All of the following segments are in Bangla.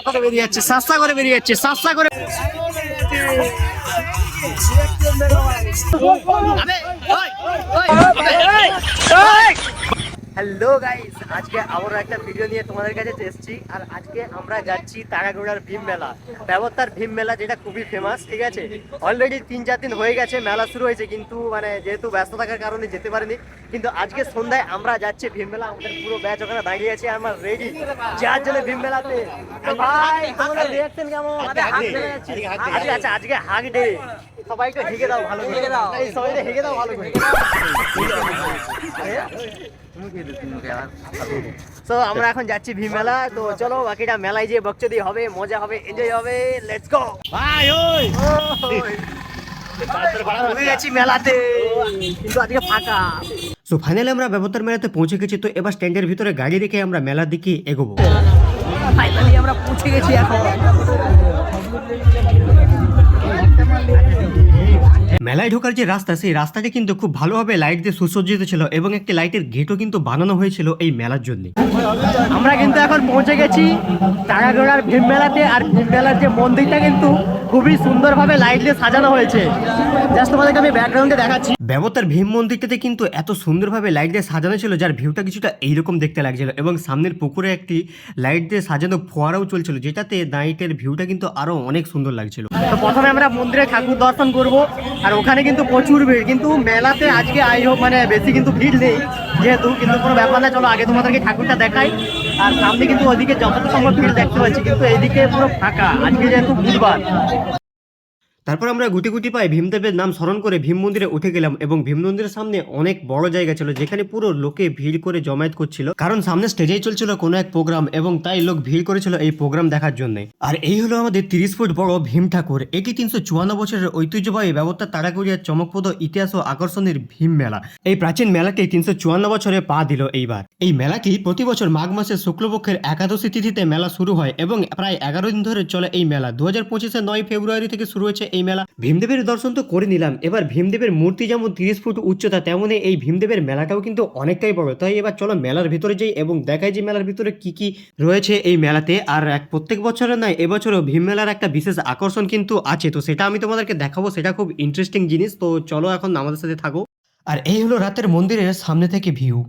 করে বেরিয়ে যাচ্ছে, সাস্তা করে বেরিয়ে যাচ্ছে, সাস্তা করে। হ্যালো গাইস, আজকে আবার একটা ভিডিও নিয়ে তোমাদের কাছে এসেছি। আর আজকে আমরা যাচ্ছি তারাগোড়ার ভীম মেলা, ব্যবতার ভীম মেলা, যেটা খুবই ফেমাস। ঠিক আছে, অলরেডি 3-4 দিন হয়ে গেছে মেলা শুরু হয়েছে, কিন্তু মানে যেহেতু ব্যস্ত থাকার কারণে যেতে পারিনি। কিন্তু আজকে সন্ধ্যায় আমরা যাচ্ছি ভীম মেলা, আমাদের পুরো ব্যাচ ওখানে দাঁড়িয়ে আছে, আমার রেডি যার জন্য ভীম মেলাতে। ভাই তোমাদের রিঅ্যাকশন কেমন? আচ্ছা আজকে হাগ ডে, সবাইকে হেগে দাও ভালো করে, সবাইকে হেগে দাও ভালো করে। তো আমরা এখন যাচ্ছি ভীম মেলা, তো চলো বাকিটা মেলায় যে বকচোদি হবে, মজা হবে, এনজয় হবে, লেটস গো ভাই। ওই যাচ্ছি মেলাতে, কিন্তু আজকে ফাঁকা। সো ফাইনালি আমরা ব্যবতার মেলাতে পৌঁছে গেছি। তো এবার স্ট্যান্ডের ভিতরে গাড়ি রেখে আমরা মেলার দিকে এগোবো। ফাইনালি আমরা পৌঁছে গেছি এখন। মেলায় ঢোকার যে রাস্তা, সেই রাস্তাটি কিন্তু খুব ভালোভাবে লাইট দিয়ে সুসজ্জিত ছিল এবং একটি লাইটের গেটও কিন্তু বানানো হয়েছিল এই মেলার জন্য। আমরা কিন্তু এখন পৌঁছে গেছি তারাগোড়ার ভীম মেলাতে। আর ভীম মেলার যে মন্দিরটা কিন্তু খুবই সুন্দরভাবে লাইট দিয়ে সাজানো হয়েছে। জাস্ট তোমাদেরকে আমি ব্যাকগ্রাউন্ডে দেখাচ্ছি। ব্যবতার ভীম মন্দিরটাতে কিন্তু এত সুন্দরভাবে লাইট দিয়ে সাজানো ছিল, যার ভিউটা কিছুটা এইরকম দেখতে লাগছিল। এবং সামনের পুকুরে একটি লাইট দিয়ে সাজানো ফোয়ারাও চলছিল, যেটাতে নাইটের ভিউটা কিন্তু আরো অনেক সুন্দর লাগছিল। তো প্রথমে আমরা মন্দিরে ঠাকুর দর্শন করব, আর ওখানে কিন্তু প্রচুর ভিড়। কিন্তু মেলাতে আজকে মানে বেশি কিন্তু ভিড় নেই যেহেতু, কিন্তু কোনো ব্যাপার না। চলো আগে তোমাদেরকে ঠাকুরটা দেখাই। আর সামনে কিন্তু ওদিকে যতটা সম্ভব ভিড় দেখতে পাচ্ছি, কিন্তু এইদিকে পুরো ফাঁকা আজকে যেহেতু বুধবার। তারপর আমরা গুটি গুটি পায়ে ভীমদেবের নাম স্মরণ করে ভীম মন্দিরে উঠে গেলাম। এবং ভীম মন্দিরের সামনে অনেক বড় জায়গা ছিল, যেখানে পুরো লোকে ভিড় করে জমায়েত করছিল, কারণ সামনে স্টেজেই চলছিল কোনো এক প্রোগ্রাম, এবং তাই লোক ভিড় করেছিল এই প্রোগ্রাম দেখার জন্য। আর এই হলো আমাদের 30 ফুট বড় ভীম ঠাকুর। এটি 354 বছরের ঐতিহ্যবাহী ব্যবতার তারাগোড়ার চমকপ্রদ ইতিহাস ও আকর্ষণের ভীম মেলা। এই প্রাচীন মেলাটি 354 বছরে পা দিল এইবার। এই মেলাটি প্রতি বছর মাঘ মাসের শুক্লপক্ষের একাদশী তিথিতে মেলা শুরু হয় এবং প্রায় 11 দিন ধরে চলে এই মেলা। 2025-এর 9 ফেব্রুয়ারি থেকে শুরু হয়েছে এই মেলা। ভীমদেবের দর্শন তো করে নিলাম, এবার ভীমদেবের মূর্তি যেমন 30 ফুট উচ্চতা, তেমনি এই ভীমদেবের মেলাটাও কিন্তু অনেকটাই বড়। তাই এবার চলো মেলার ভিতরে যাই এবং দেখাই যে মেলার ভিতরে কি কি রয়েছে এই মেলাতে। আর প্রত্যেক বছরের নয়, এবছরও ভীম মেলার একটা বিশেষ আকর্ষণ কিন্তু আছে, তো সেটা আমি তোমাদেরকে দেখাবো। সেটা খুব ইন্টারেস্টিং জিনিস, তো চলো এখন আমাদের সাথে থাকো। আর এই হলো রাতের মন্দিরের সামনে থেকে ভিউ।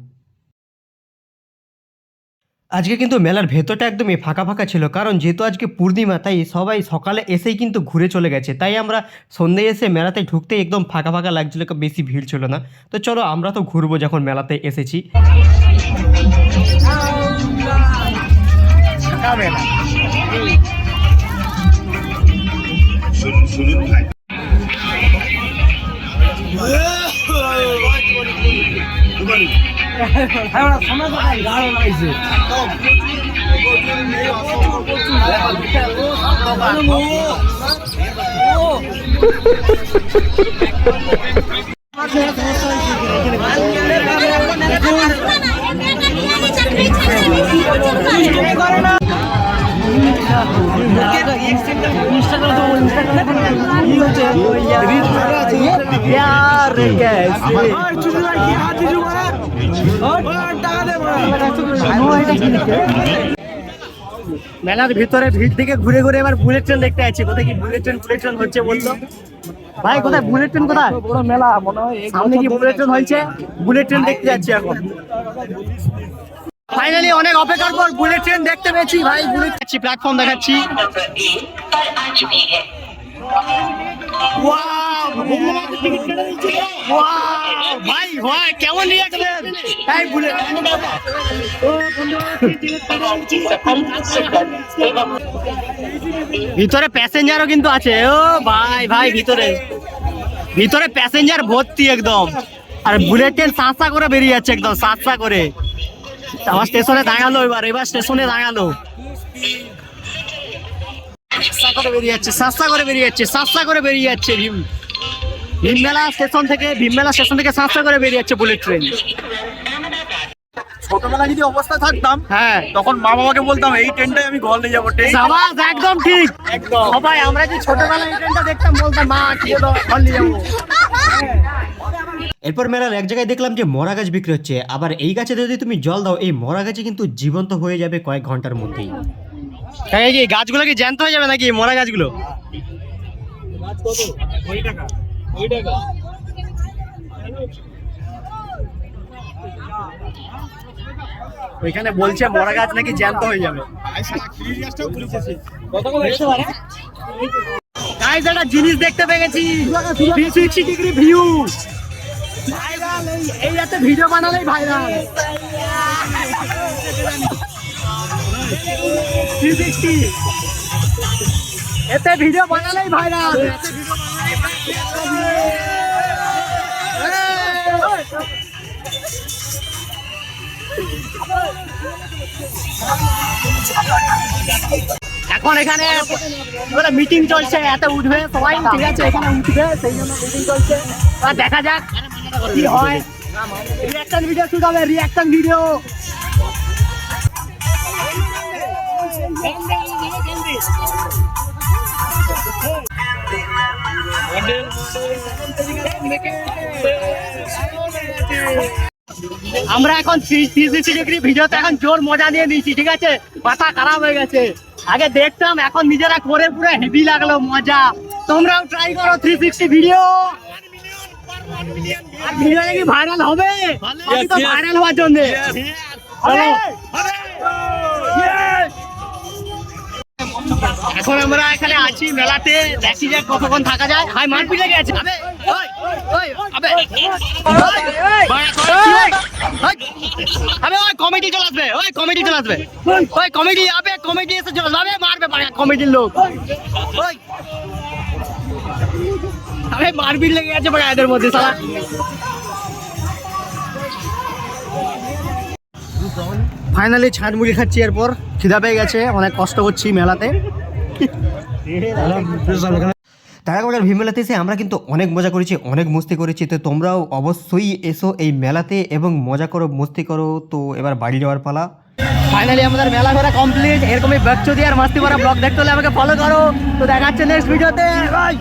আজকে কিন্তু মেলার ভেতরটা একদমই ফাঁকা ফাঁকা ছিল, কারণ যেহেতু আজকে পূর্ণিমা, তাই সবাই সকালে এসেই কিন্তু ঘুরে চলে গেছে। তাই আমরা সন্ধ্যায় এসে মেলাতে ঢুকতে একদম ফাঁকা ফাঁকা লাগছিল, বেশি ভিড় ছিল না। তো চলো আমরা তো ঘুরবো যখন মেলাতে এসেছি। মেলার ভিতরে ভিড় থেকে ঘুরে ঘুরে এবার বুলেট ট্রেন দেখতে যাচ্ছি। কোথায় কি বুলেট ট্রেন হচ্ছে বলতো ভাই? কোথায় বুলেট ট্রেন? কোথায় বড় মেলা মনে হয় সামনে কি বুলেট ট্রেন হয়েছে? বুলেট ট্রেন দেখতে যাচ্ছি এখন। ফাইনালি অনেক অপেক্ষার পর বুলেট ট্রেন দেখতে পেয়েছি ভাই। বুলেট প্ল্যাটফর্ম দেখাচ্ছি। ভাই ভাই কেমন ভিতরে প্যাসেঞ্জারও কিন্তু আছে। ও ভাই ভাই ভিতরে ভিতরে প্যাসেঞ্জার ভর্তি একদম। আর বুলেট ট্রেন সাঁসা করে বেরিয়ে যাচ্ছে একদম সাঁসা করে। আমার স্টেশনে দাঁড়ালো, এবার স্টেশনে দাঁড়ালো। সাঁসা করে বেরিয়ে যাচ্ছে ভীম মেলা স্টেশন থেকে সাঁসা করে বেরিয়ে যাচ্ছে বুলেট ট্রেন। ছোটবেলা যদি অবস্থা থাকতাম, হ্যাঁ, তখন মা বাবাকে বলতাম এই ট্রেনটাই আমি ঘর নিয়ে যাবো। একদম ঠিক, একদম। সবাই আমরা যে ছোটবেলায় এই ট্রেনটা দেখতাম, বলতাম মা ঘর নিয়ে যাবো। এরপর মেলার এক জায়গায় দেখলাম যে মরা গাছ বিক্রি হচ্ছে। আবার এই গাছে যদি তুমি জল দাও, এই মরা গাছে কিন্তু জীবন্ত হয়ে যাবে কয়েক ঘন্টার মধ্যেই। কাকা কি গাছগুলো কি জ্যান্ত হয়ে যাবে নাকি মরা গাছগুলো? ওইখানে বলছে মরা গাছ নাকি জ্যান্ত হয়ে যাবে। গাইস একটা জিনিস দেখতে পেয়ে গেছি, 360 ডিগ্রি ভিউ। এই একটা ভিডিও বানালেই ভাইরাল। 360 এতে ভিডিও বানালেই ভাইরাল। এখন এখানে মিটিং চলছে, এত উঠবে সবাই, ঠিক আছে এখানে উঠবে, সেই জন্য মিটিং চলছে। আর দেখা যাক কি হয়। রিঅ্যাকশন ভিডিও শুট হবে, রিঅ্যাকশন ভিডিও। আমরা এখন 360 ডিগ্রি ভিডিওতে এখন জোর মজা নিয়ে নিয়েছি, ঠিক আছে? মাথা খারাপ হয়ে গেছে। আগে দেখতাম, এখন নিজেরা করে পুরো হেভি লাগলো, মজা। তোমরাও ট্রাই করো 360 ভিডিও। আর ভিডিও নাকি ভাইরাল হবে, আমি তো ভাইরাল হওয়ার জন্য। এখন আমরা এখানে আছি মেলাতে, দেখি যে কতক্ষণ থাকা যায়। হাই মারপিট লেগে আছে। কমিটি চলে আসবে, ওই কমিটি চলে আসবে, ওই কমিটি আবে, কমিটি এসে চলে যাবে, মারবে কমিটির লোক। আরে মারপিট লেগে গেছে এদের মধ্যে সালা। ফাইনালি ছাদ মুড়ি খাচ্ছি, এরপর খিদা পেয়ে গেছে, অনেক কষ্ট করছি মেলাতে। টাকাগোড়ার ভীম মেলাতে এসে আমরা কিন্তু অনেক মজা করেছি, অনেক মস্তি করেছি। তো তোমরাও অবশ্যই এসো এই মেলাতে এবং মজা করো, মস্তি করো। তো এবার বাড়ি যাওয়ার পালা। ফাইনালি আমাদের মেলা ঘোরা কমপ্লিট। এরকমই বাচ্চা দিয়ে আর মাস্তি করা ব্লগ দেখতে হলে আমাকে ফলো করো। তো দেখা হচ্ছে নেক্সট ভিডিওতে। বাই।